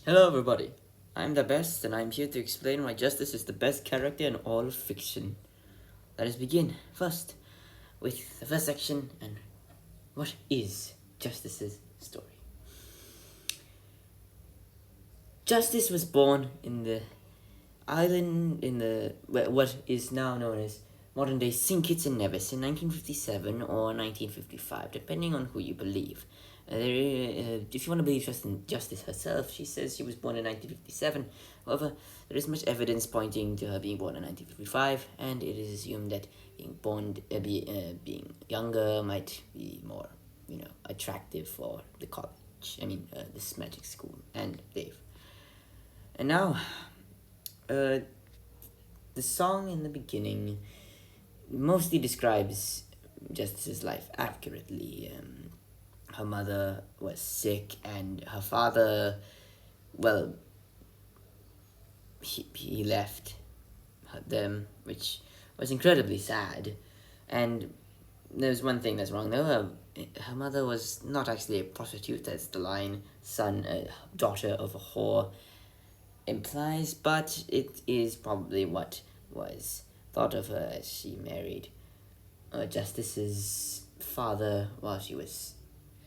Hello everybody, I'm the best and I'm here to explain why Justice is the best character in all of fiction. Let us begin first with the first section and what is Justice's story. Justice was born in the island in the what is now known as modern day St. Kitts and Nevis in 1957 or 1955, depending on who you believe. If you want to believe Justice herself, she says she was born in 1957. However, there is much evidence pointing to her being born in 1955, and it is assumed that being younger might be more, attractive for the college. This magic school and Dave. And now, the song in the beginning mostly describes Justice's life accurately. Her mother was sick, and her father, well, he left them, which was incredibly sad. And there's one thing that's wrong though. Her mother was not actually a prostitute, as the line daughter of a whore implies, but it is probably what was thought of her as she married Justice's father while she was,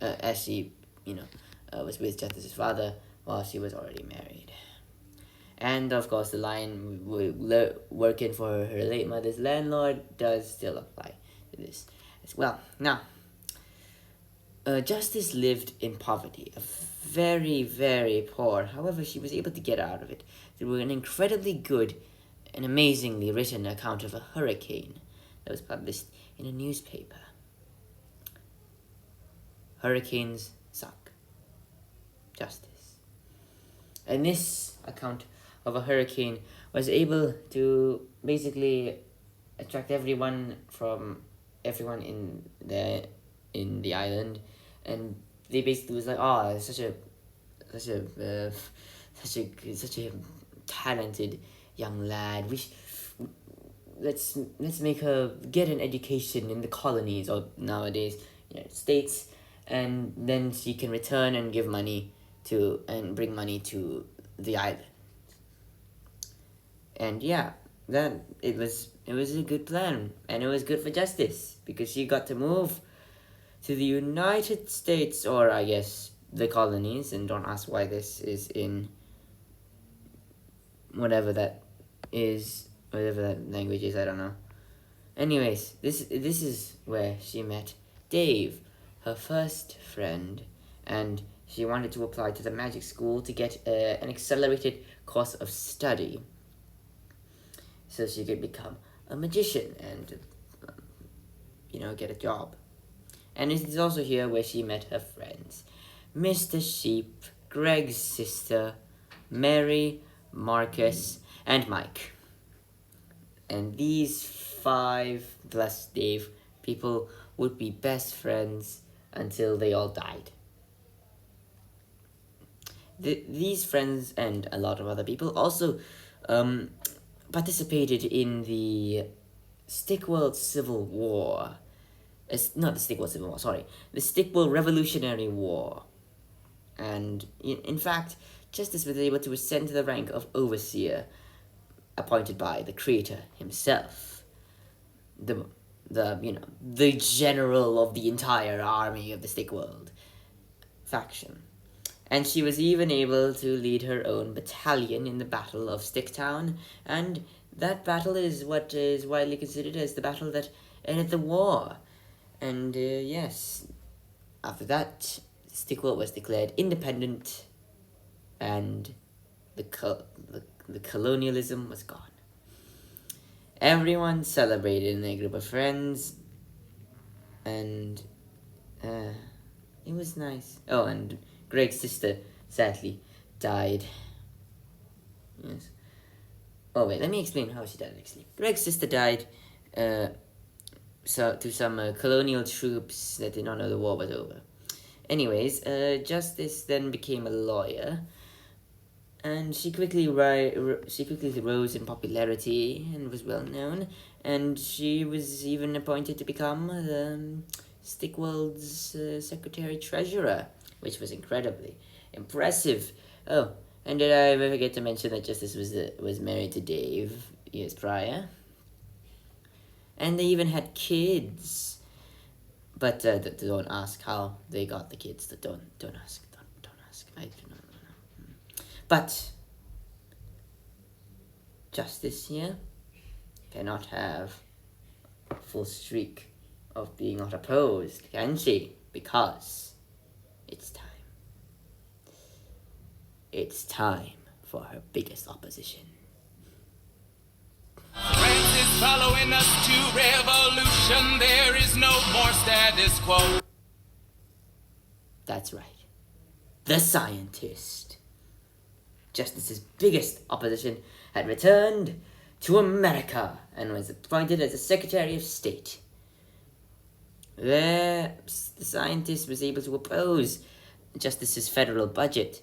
was with Justice's father while she was already married. And of course, the line working for her late mother's landlord does still apply to this as well. Now, Justice lived in poverty, very, very poor. However, she was able to get out of it through an incredibly good and amazingly written account of a hurricane that was published in a newspaper. Hurricanes suck. Justice. And this account of a hurricane was able to basically attract everyone in the island, and they basically was like, oh, such a talented young lad. Let's make her get an education in the colonies or nowadays United States, and then she can return and bring money to the island. And yeah, then it was a good plan, and it was good for Justice because she got to move to the United States, or I guess the colonies, and don't ask why this is in whatever that language is, I don't know. Anyways, this is where she met Dave, her first friend, and she wanted to apply to the magic school to get an accelerated course of study so she could become a magician and get a job. And it is also here where she met her friends, Mr. Sheep, Greg's sister, Mary, Marcus, and Mike. And these 5 plus Dave people would be best friends until they all died. These friends and a lot of other people also participated in the Stickworld Civil War. Not the Stickworld Civil War, sorry. The Stickworld Revolutionary War. And in fact, Justice was able to ascend to the rank of Overseer, appointed by the creator himself. The general of the entire army of the Stickworld faction. And she was even able to lead her own battalion in the Battle of Sticktown, and that battle is what is widely considered as the battle that ended the war. And yes, after that, Stickworld was declared independent, and the colonialism was gone. Everyone celebrated in their group of friends, and it was nice. Oh, and Greg's sister sadly died. Yes. Oh wait, let me explain how she died actually. Greg's sister died to some colonial troops that did not know the war was over. Anyways, Justice then became a lawyer, and she quickly rose in popularity and was well known, and she was even appointed to become the Stickworld's secretary treasurer, which was incredibly impressive. Oh, And did I ever forget to mention that Justice was married to Dave years prior? And they even had kids. But don't ask how they got the kids. Don't ask. Don't ask. I do not know. But Justice here cannot have a full streak of being not opposed, can she? Because it's time. It's time for her biggest opposition. France is following us to revolution. There is no more status quo. That's right. The scientist. Justice's biggest opposition had returned to America and was appointed as a Secretary of State. There, the scientist was able to oppose Justice's federal budget,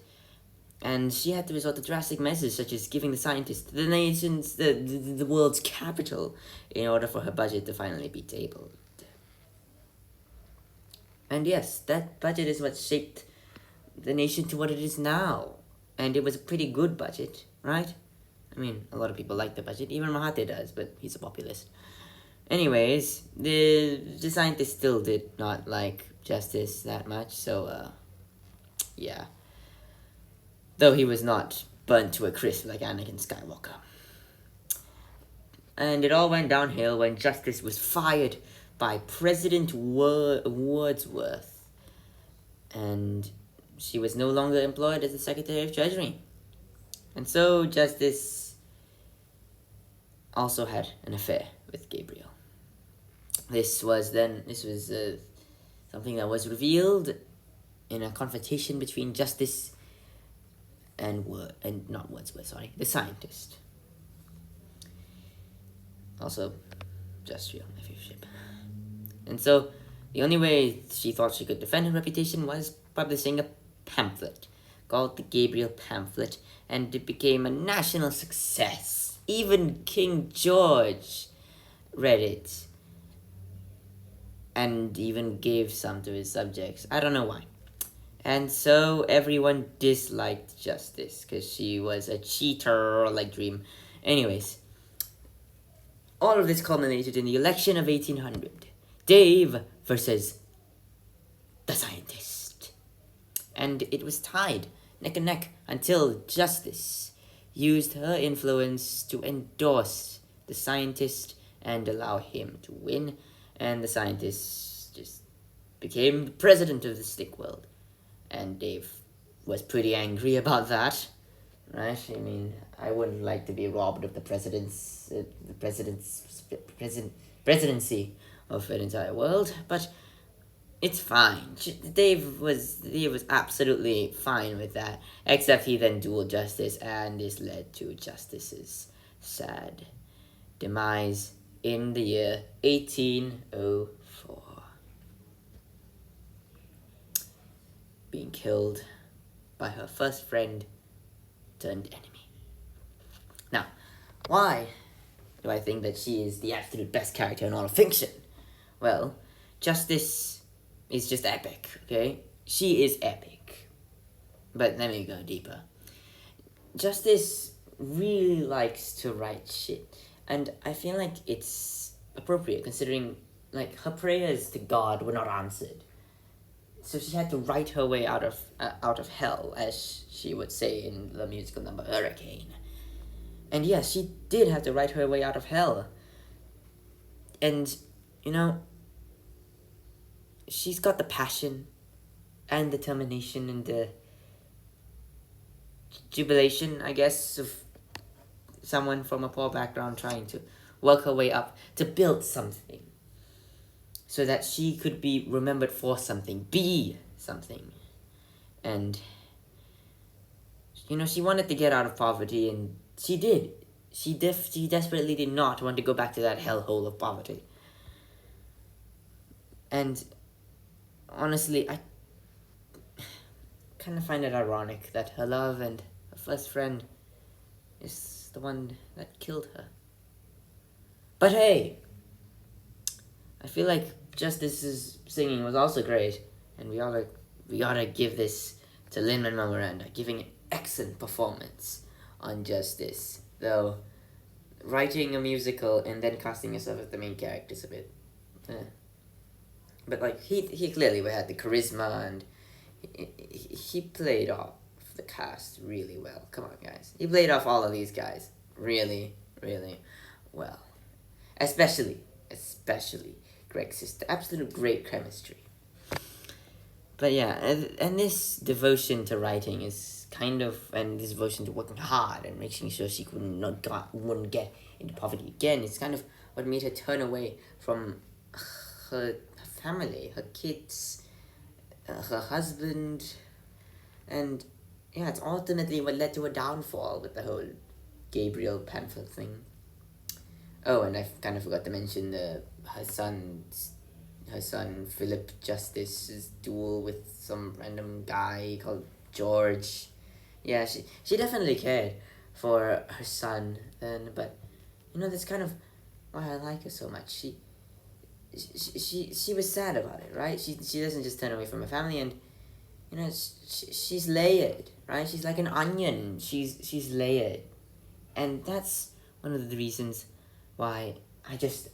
and she had to resort to drastic measures such as giving the scientist the world's capital in order for her budget to finally be tabled. And yes, that budget is what shaped the nation to what it is now. And it was a pretty good budget, right? I mean, a lot of people like the budget. Even Mahathir does, but he's a populist. Anyways, the scientist still did not like Justice that much, so, yeah. Though he was not burnt to a crisp like Anakin Skywalker. And it all went downhill when Justice was fired by President Wordsworth. And she was no longer employed as the Secretary of Treasury. And so Justice also had an affair with Gabriel. This was something that was revealed in a confrontation between Justice and the scientist. Also, just real ship. And so, the only way she thought she could defend her reputation was publishing a pamphlet called the Gabriel Pamphlet, and it became a national success. Even King George read it, and even gave some to his subjects. I don't know why. And so everyone disliked Justice because she was a cheater like Dream. Anyways, all of this culminated in the election of 1800. Dave versus the scientist. And it was tied neck and neck until Justice used her influence to endorse the scientist and allow him to win. And the scientist just became president of the stick world. And Dave was pretty angry about that, right? I mean, I wouldn't like to be robbed of the presidency of an entire world, but it's fine. Dave was absolutely fine with that, except he then dueled Justice, and this led to Justice's sad demise in the year 1804. Being killed by her first friend turned enemy. Now, why do I think that she is the absolute best character in all of fiction? Well, Justice is just epic, okay? She is epic. But let me go deeper. Justice really likes to write shit. And I feel like it's appropriate considering, like, her prayers to God were not answered. So she had to write her way out of hell, as she would say in the musical number Hurricane. And yes, she did have to write her way out of hell. And, you know, she's got the passion and determination and the jubilation, I guess, of someone from a poor background trying to work her way up to build something. So that she could be remembered for something, be something. And, you know, she wanted to get out of poverty, and she did. She desperately did not want to go back to that hellhole of poverty. And, honestly, I kind of find it ironic that her love and her first friend is the one that killed her. But hey, I feel like Justice's singing was also great, and we ought to give this to Lin-Manuel Miranda, giving it excellent performance on Justice, though writing a musical and then casting yourself as the main character is a bit, but like he clearly had the charisma, and he played off the cast really well. Come on, guys, he played off all of these guys really, really well, especially Greg's sister. Absolute great chemistry. But yeah, and this devotion to writing is kind of, and this devotion to working hard and making sure she wouldn't get into poverty again, is kind of what made her turn away from her family, her kids, her husband, and yeah, it's ultimately what led to her downfall with the whole Gabriel pamphlet thing. Oh, and I kind of forgot to mention her son Philip Justice's duel with some random guy called George. Yeah, she definitely cared for her son then, but that's kind of why I like her so much. She was sad about it, right? She doesn't just turn away from her family, and she's layered, right? She's like an onion. She's layered, and that's one of the reasons why I just